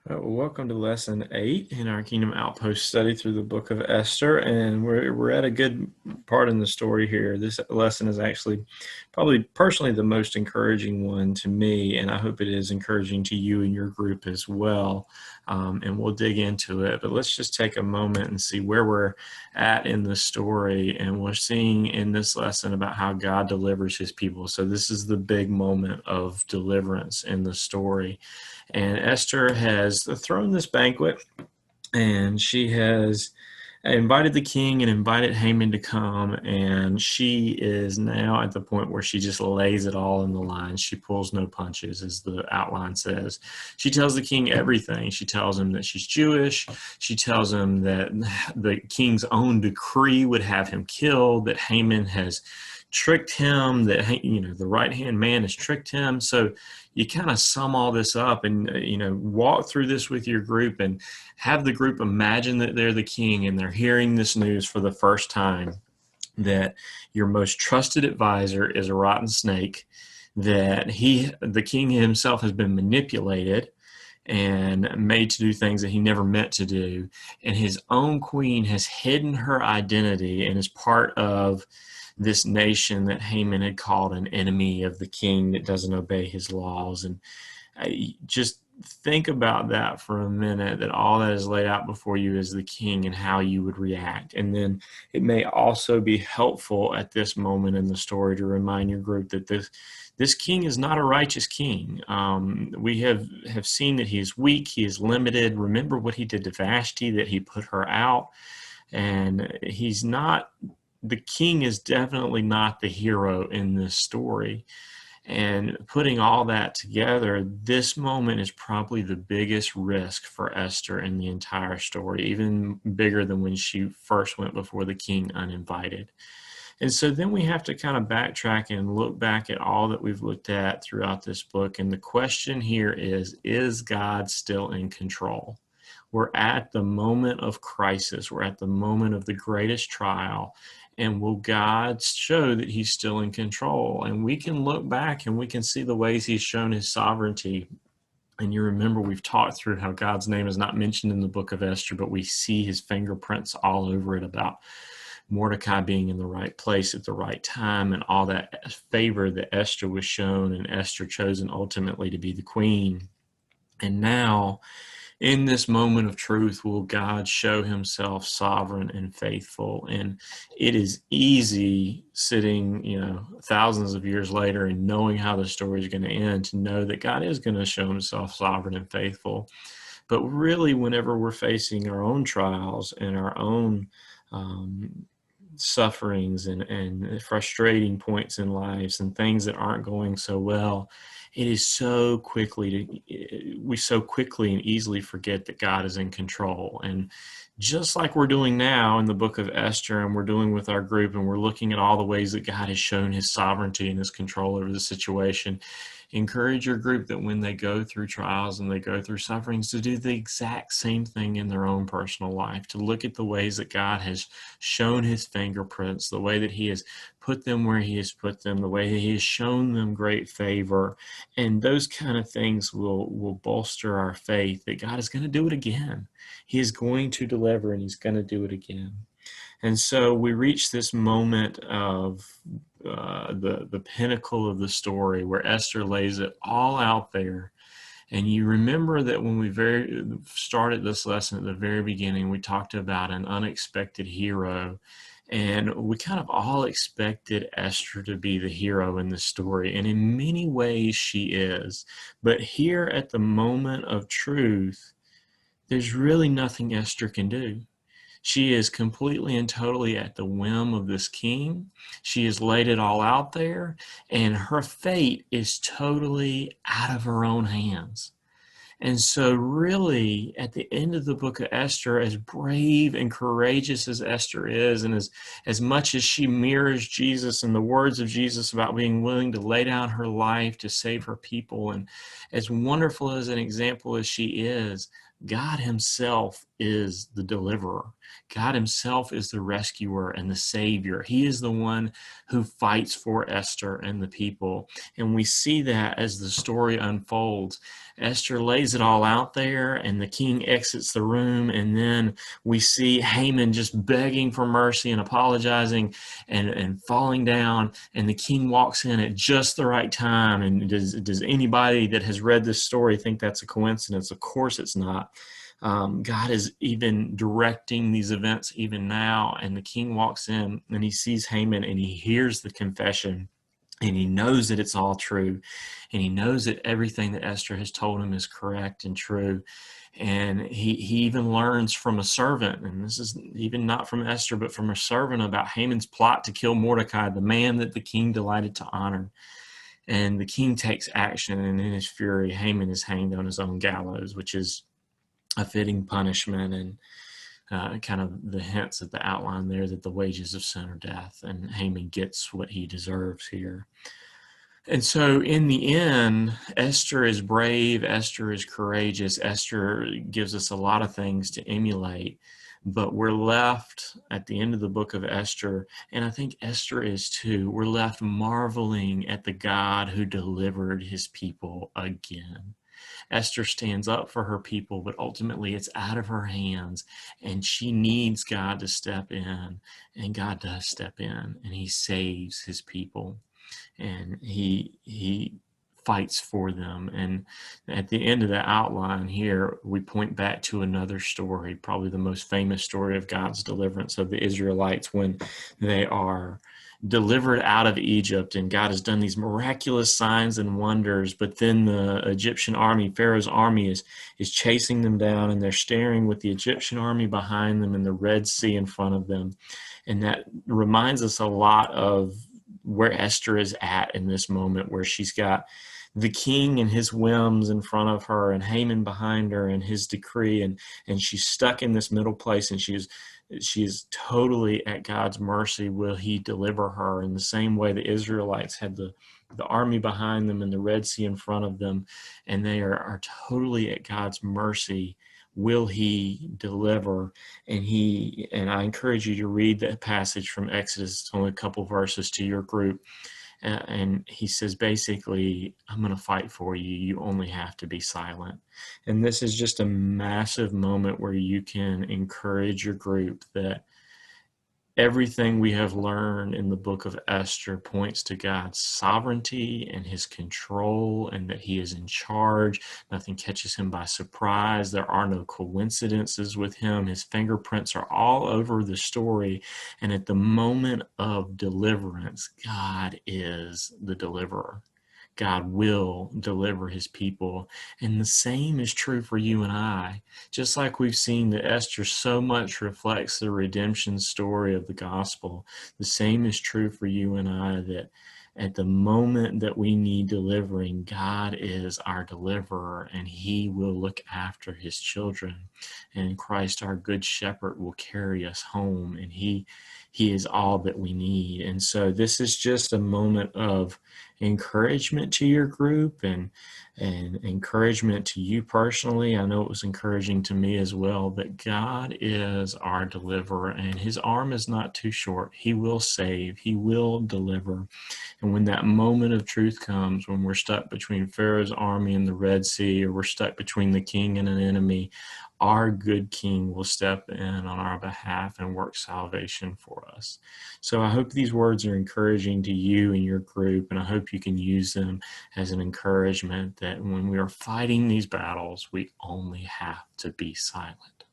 Welcome to lesson 8 in our Kingdom Outpost study through the book of Esther, and we're at a good part in the story here. This lesson is actually probably personally the most encouraging one to me, and I hope it is encouraging to you and your group as well. And we'll dig into it, but let's just take a moment and see where we're at in the story. And we're seeing in this lesson about how God delivers his people. So this is the big moment of deliverance in the story. And Esther has thrown this banquet, and she has invited the king and invited Haman to come. And she is now at the point where she just lays it all in the line. She pulls no punches, as the outline says. She tells the king everything. She tells him that she's Jewish. She tells him that the king's own decree would have him killed, that Haman has tricked him, that the right-hand man has tricked him. So you kind of sum all this up and walk through this with your group and have the group imagine that they're the king and they're hearing this news for the first time, that your most trusted advisor is a rotten snake, that the king himself has been manipulated and made to do things that he never meant to do, and his own queen has hidden her identity and is part of this nation that Haman had called an enemy of the king that doesn't obey his laws. And just think about that for a minute, that all that is laid out before you as the king and how you would react. And then it may also be helpful at this moment in the story to remind your group that this king is not a righteous king. We have seen that he is weak, he is limited. Remember what he did to Vashti, that he put her out. And the king is definitely not the hero in this story. And putting all that together, this moment is probably the biggest risk for Esther in the entire story, even bigger than when she first went before the king uninvited. And so then we have to kind of backtrack and look back at all that we've looked at throughout this book. And the question here is God still in control? We're at the moment of crisis. We're at the moment of the greatest trial. And will God show that he's still in control? And we can look back and we can see the ways he's shown his sovereignty. And you remember we've talked through how God's name is not mentioned in the book of Esther, but we see his fingerprints all over it, about Mordecai being in the right place at the right time and all that favor that Esther was shown, and Esther chosen ultimately to be the queen. And now, in this moment of truth, will God show himself sovereign and faithful? And it is easy sitting, thousands of years later and knowing how the story is going to end, to know that God is going to show himself sovereign and faithful. But really, whenever we're facing our own trials and our own sufferings and frustrating points in lives and things that aren't going so well, we so quickly and easily forget that God is in control. And just like we're doing now in the book of Esther, and we're doing with our group, and we're looking at all the ways that God has shown his sovereignty and his control over the situation, encourage your group that when they go through trials and they go through sufferings, to do the exact same thing in their own personal life, to look at the ways that God has shown his fingerprints, the way that he has put them where he has put them, the way that he has shown them great favor. And those kind of things will bolster our faith that God is going to do it again. He is going to deliver, and he's going to do it again. And so we reach this moment of the pinnacle of the story, where Esther lays it all out there. And you remember that when we started this lesson at the very beginning, we talked about an unexpected hero. And we kind of all expected Esther to be the hero in the story. And in many ways she is. But here at the moment of truth, there's really nothing Esther can do. She is completely and totally at the whim of this king. She has laid it all out there, and her fate is totally out of her own hands. And so really, at the end of the book of Esther, as brave and courageous as Esther is, and as much as she mirrors Jesus and the words of Jesus about being willing to lay down her life to save her people, and as wonderful as an example as she is, God himself is the deliverer. God himself is the rescuer and the savior. He is the one who fights for Esther and the people. And we see that as the story unfolds. Esther lays it all out there, and the king exits the room, and then we see Haman just begging for mercy and apologizing and falling down, and the king walks in at just the right time. And does anybody that has read this story think that's a coincidence? Of course it's not. God is even directing these events even now, and the king walks in and he sees Haman and he hears the confession, and he knows that it's all true, and he knows that everything that Esther has told him is correct and true. And he even learns from a servant, and this is even not from Esther but from a servant, about Haman's plot to kill Mordecai, the man that the king delighted to honor. And the king takes action, and in his fury Haman is hanged on his own gallows, which is a fitting punishment, and kind of the hints at the outline there that the wages of sin are death, and Haman gets what he deserves here. And so in the end, Esther is brave, Esther is courageous, Esther gives us a lot of things to emulate, but we're left at the end of the book of Esther, and I think Esther is too, we're left marveling at the God who delivered his people again. Esther stands up for her people, but ultimately it's out of her hands, and she needs God to step in, and God does step in, and he saves his people, and he fights for them. And at the end of the outline here, we point back to another story, probably the most famous story of God's deliverance of the Israelites when they are delivered out of Egypt, and God has done these miraculous signs and wonders, but then the Egyptian army, Pharaoh's army, is chasing them down, and they're staring with the Egyptian army behind them and the Red Sea in front of them. And that reminds us a lot of where Esther is at in this moment, where she's got the king and his whims in front of her, and Haman behind her and his decree, and she's stuck in this middle place, and she is totally at God's mercy. Will he deliver her in the same way the Israelites had the army behind them and the Red Sea in front of them, and they are totally at God's mercy? Will he deliver? And I encourage you to read that passage from Exodus. It's only a couple verses to your group. And he says, basically, I'm going to fight for you. You only have to be silent. And this is just a massive moment where you can encourage your group that everything we have learned in the book of Esther points to God's sovereignty and his control, and that he is in charge. Nothing catches him by surprise. There are no coincidences with him. His fingerprints are all over the story. And at the moment of deliverance, God is the deliverer. God will deliver his people. And the same is true for you and I. Just like we've seen that Esther so much reflects the redemption story of the gospel, the same is true for you and I, that at the moment that we need delivering, God is our deliverer, and he will look after his children. And Christ, our good shepherd, will carry us home, and he is all that we need. And so this is just a moment of encouragement to your group, and encouragement to you personally. I know it was encouraging to me as well, that God is our deliverer, and his arm is not too short. He will save, he will deliver. And when that moment of truth comes, when we're stuck between Pharaoh's army and the Red Sea, or we're stuck between the king and an enemy, our good king will step in on our behalf and work salvation for us. So I hope these words are encouraging to you and your group, and I hope you can use them as an encouragement that when we are fighting these battles, we only have to be silent.